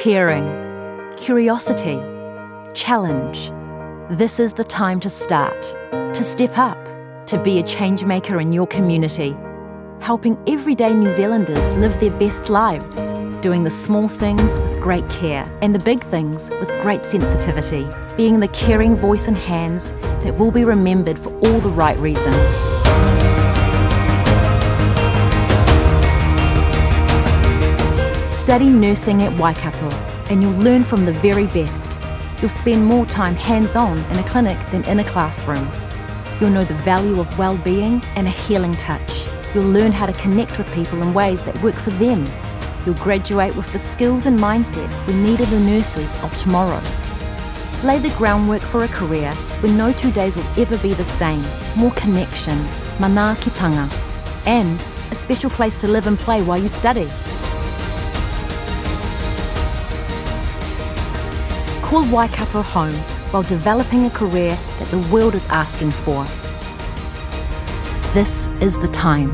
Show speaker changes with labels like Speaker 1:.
Speaker 1: Caring, curiosity, challenge. This is the time to start, to step up, to be a change maker in your community, helping everyday New Zealanders live their best lives, doing the small things with great care and the big things with great sensitivity, being the caring voice and hands that will be remembered for all the right reasons. Study nursing at Waikato and you'll learn from the very best. You'll spend more time hands-on in a clinic than in a classroom. You'll know the value of well-being and a healing touch. You'll learn how to connect with people in ways that work for them. You'll graduate with the skills and mindset we need in the nurses of tomorrow. Lay the groundwork for a career where no 2 days will ever be the same. More connection, manaakitanga, and a special place to live and play while you study. Call Waikato home while developing a career that the world is asking for. This is the time.